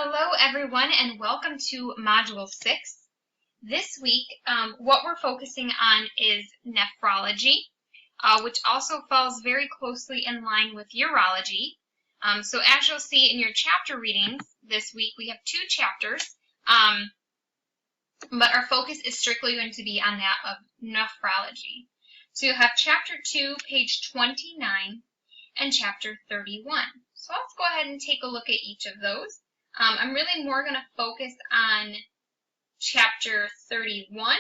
Hello everyone and welcome to Module 6. This week what we're focusing on is nephrology, which also falls very closely in line with urology. So as you'll see in your chapter readings this week, we have 2 chapters, but our focus is strictly going to be on that of nephrology. So you'll have Chapter 2, page 29, and Chapter 31. So let's go ahead and take a look at each of those. I'm really more going to focus on Chapter 31,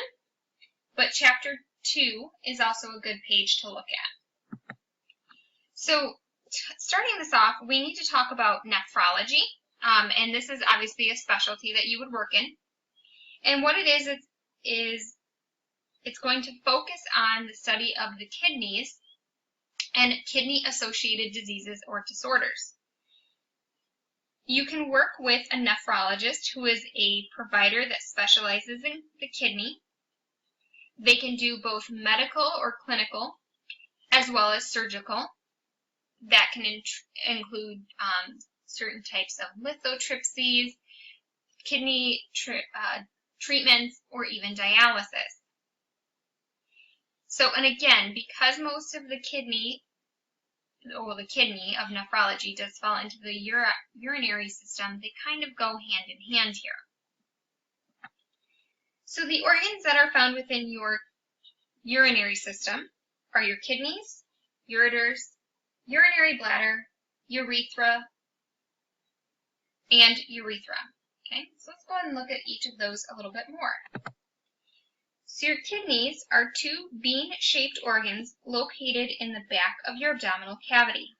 but Chapter 2 is also a good page to look at. So starting this off, we need to talk about nephrology, and this is obviously a specialty that you would work in. And what it is it's going to focus on the study of the kidneys and kidney-associated diseases or disorders. You can work with a nephrologist who is a provider that specializes in the kidney. They can do both medical or clinical as well as surgical. That can include certain types of lithotripsies, kidney treatments, or even dialysis. So, and again, because most of the kidney of nephrology does fall into the urinary system, they kind of go hand in hand here. So the organs that are found within your urinary system are your kidneys, ureters, urinary bladder, urethra, and urethra. Okay, so let's go ahead and look at each of those a little bit more. So your kidneys are 2 bean-shaped organs located in the back of your abdominal cavity.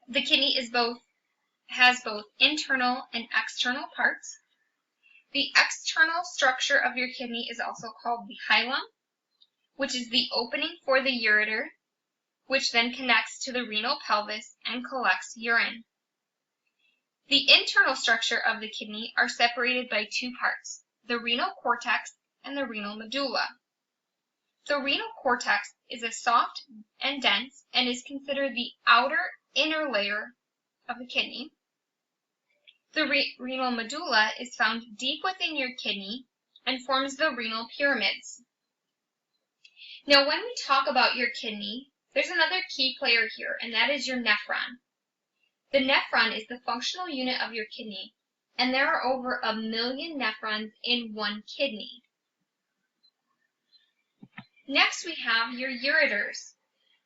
The kidney has both internal and external parts. The external structure of your kidney is also called the hilum, which is the opening for the ureter, which then connects to the renal pelvis and collects urine. The internal structure of the kidney are separated by 2 parts, the renal cortex and the renal medulla. The renal cortex is a soft and dense and is considered the outer inner layer of the kidney. The renal medulla is found deep within your kidney and forms the renal pyramids. Now when we talk about your kidney, there's another key player here, and that is your nephron. The nephron is the functional unit of your kidney, and there are over 1 million nephrons in one kidney. Next, we have your ureters,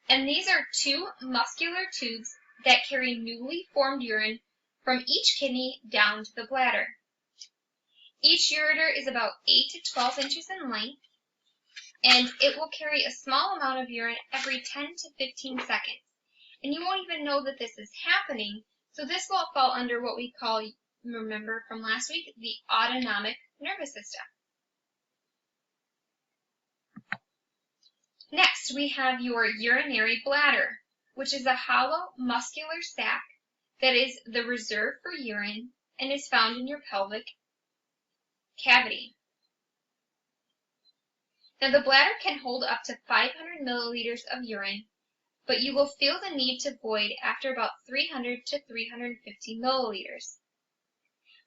and these are 2 muscular tubes that carry newly formed urine from each kidney down to the bladder. Each ureter is about 8 to 12 inches in length, and it will carry a small amount of urine every 10 to 15 seconds. And you won't even know that this is happening, so this will fall under what we call, remember from last week, the autonomic nervous system. Next, we have your urinary bladder, which is a hollow muscular sac that is the reserve for urine and is found in your pelvic cavity. Now, the bladder can hold up to 500 milliliters of urine, but you will feel the need to void after about 300 to 350 milliliters.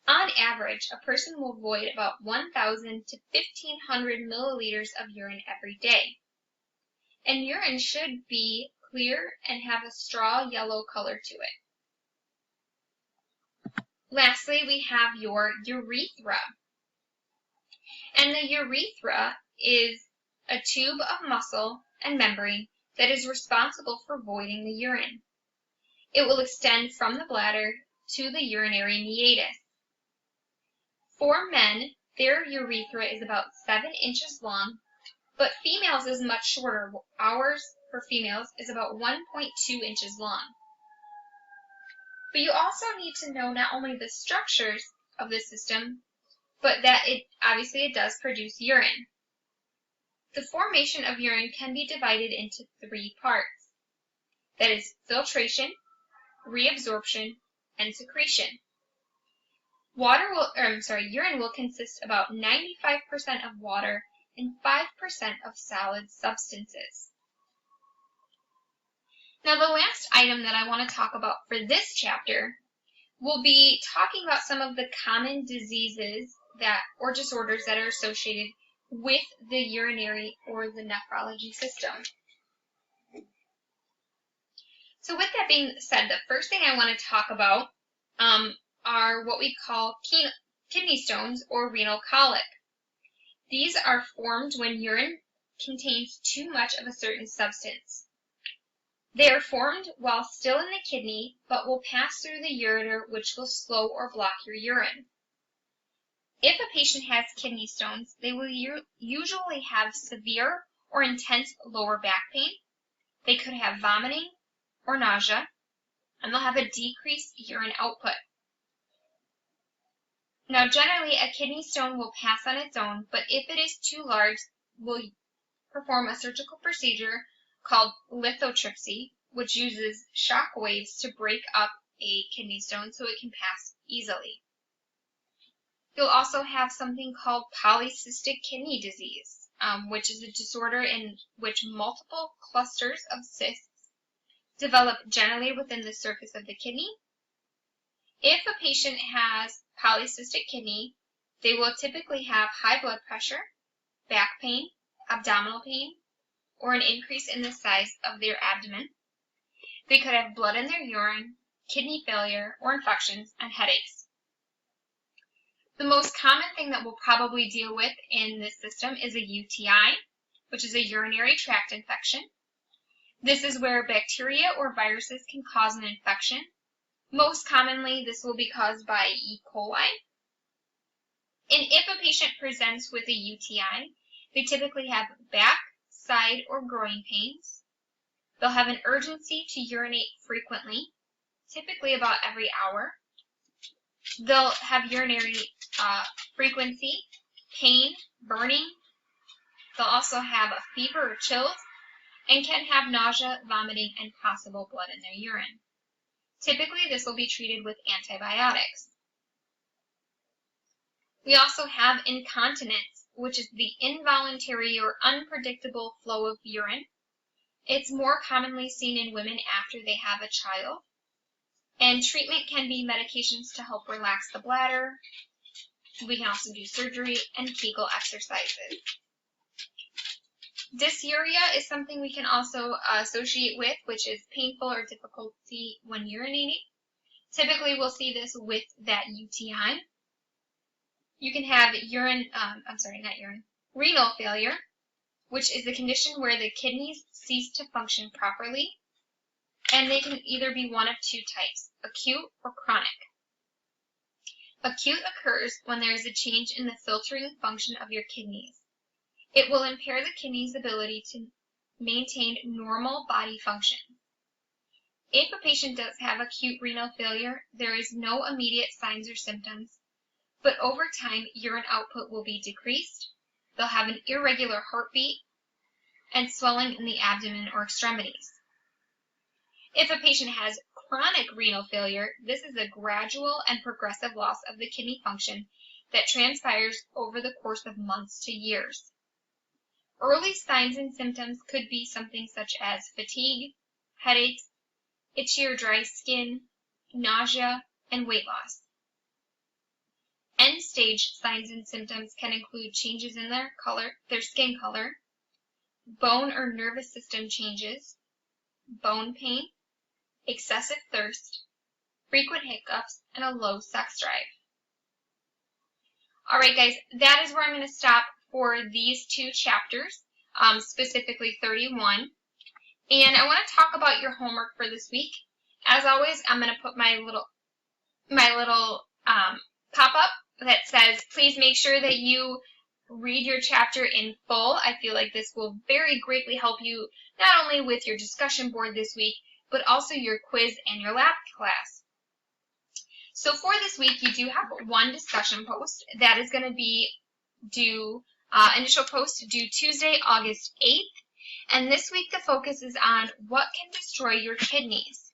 On average, a person will void about 1,000 to 1,500 milliliters of urine every day. And urine should be clear and have a straw yellow color to it. Lastly, we have your urethra. And the urethra is a tube of muscle and membrane that is responsible for voiding the urine. It will extend from the bladder to the urinary meatus. For men, their urethra is about 7 inches long, but females is much shorter. Ours, for females, is about 1.2 inches long. But you also need to know not only the structures of the system, but that it does produce urine. The formation of urine can be divided into 3 parts. That is filtration, reabsorption, and secretion. Urine will consist about 95% of water and 5% of solid substances. Now the last item that I want to talk about for this chapter we'll be talking about some of the common diseases or disorders that are associated with the urinary or the nephrology system. So with that being said, the first thing I want to talk about are what we call kidney stones or renal colic. These are formed when urine contains too much of a certain substance. They are formed while still in the kidney, but will pass through the ureter, which will slow or block your urine. If a patient has kidney stones, they will usually have severe or intense lower back pain. They could have vomiting or nausea, and they'll have a decreased urine output. Now, generally, a kidney stone will pass on its own, but if it is too large, we'll perform a surgical procedure called lithotripsy, which uses shock waves to break up a kidney stone so it can pass easily. You'll also have something called polycystic kidney disease, which is a disorder in which multiple clusters of cysts develop generally within the surface of the kidney. If a patient has polycystic kidney, they will typically have high blood pressure, back pain, abdominal pain, or an increase in the size of their abdomen. They could have blood in their urine, kidney failure, or infections, and headaches. The most common thing that we'll probably deal with in this system is a UTI, which is a urinary tract infection. This is where bacteria or viruses can cause an infection. Most commonly, this will be caused by E. coli. And if a patient presents with a UTI, they typically have back, side, or groin pains. They'll have an urgency to urinate frequently, typically about every hour. They'll have urinary frequency, pain, burning. They'll also have a fever or chills, and can have nausea, vomiting, and possible blood in their urine. Typically, this will be treated with antibiotics. We also have incontinence, which is the involuntary or unpredictable flow of urine. It's more commonly seen in women after they have a child. And treatment can be medications to help relax the bladder. We can also do surgery and Kegel exercises. Dysuria is something we can also associate with, which is painful or difficulty when urinating. Typically, we'll see this with that UTI. You can have renal failure, which is the condition where the kidneys cease to function properly, and they can either be one of two types, acute or chronic. Acute occurs when there is a change in the filtering function of your kidneys. It will impair the kidney's ability to maintain normal body function. If a patient does have acute renal failure, there is no immediate signs or symptoms, but over time, urine output will be decreased. They'll have an irregular heartbeat and swelling in the abdomen or extremities. If a patient has chronic renal failure, this is a gradual and progressive loss of the kidney function that transpires over the course of months to years. Early signs and symptoms could be something such as fatigue, headaches, itchy or dry skin, nausea, and weight loss. End-stage signs and symptoms can include changes in their skin color, bone or nervous system changes, bone pain, excessive thirst, frequent hiccups, and a low sex drive. Alright guys, that is where I'm going to stop for these two chapters, specifically 31. And I want to talk about your homework for this week. As always, I'm going to put my little pop-up that says, please make sure that you read your chapter in full. I feel like this will very greatly help you not only with your discussion board this week, but also your quiz and your lab class. So for this week, you do have one discussion post that is going to be due, initial post due Tuesday, August 8th. And this week, the focus is on what can destroy your kidneys.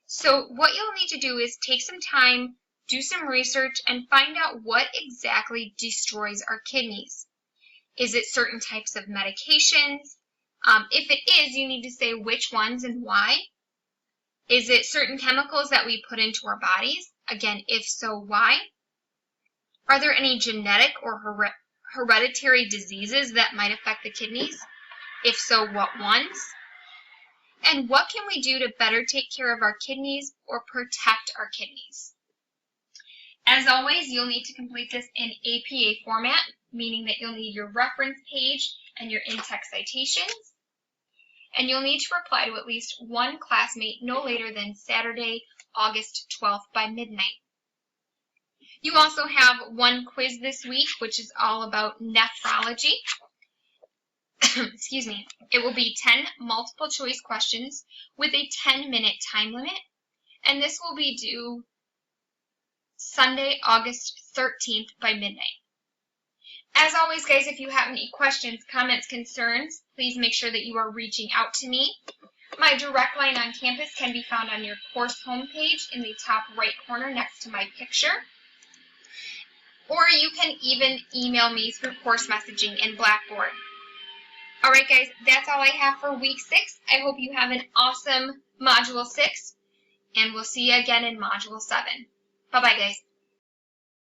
So what you'll need to do is take some time, do some research, and find out what exactly destroys our kidneys. Is it certain types of medications? If it is, you need to say which ones and why. Is it certain chemicals that we put into our bodies? Again, if so, why? Are there any genetic or hereditary diseases that might affect the kidneys? If so, what ones? And what can we do to better take care of our kidneys or protect our kidneys? As always, you'll need to complete this in APA format, meaning that you'll need your reference page and your in-text citations. And you'll need to reply to at least one classmate no later than Saturday, August 12th by midnight. You also have one quiz this week, which is all about nephrology. Excuse me. It will be 10 multiple choice questions with a 10-minute time limit, and this will be due Sunday, August 13th by midnight. As always, guys, if you have any questions, comments, concerns, please make sure that you are reaching out to me. My direct line on campus can be found on your course homepage in the top right corner next to my picture. Or you can even email me through course messaging in Blackboard. Alright guys, that's all I have for week 6. I hope you have an awesome Module 6, and we'll see you again in Module 7. Bye-bye guys.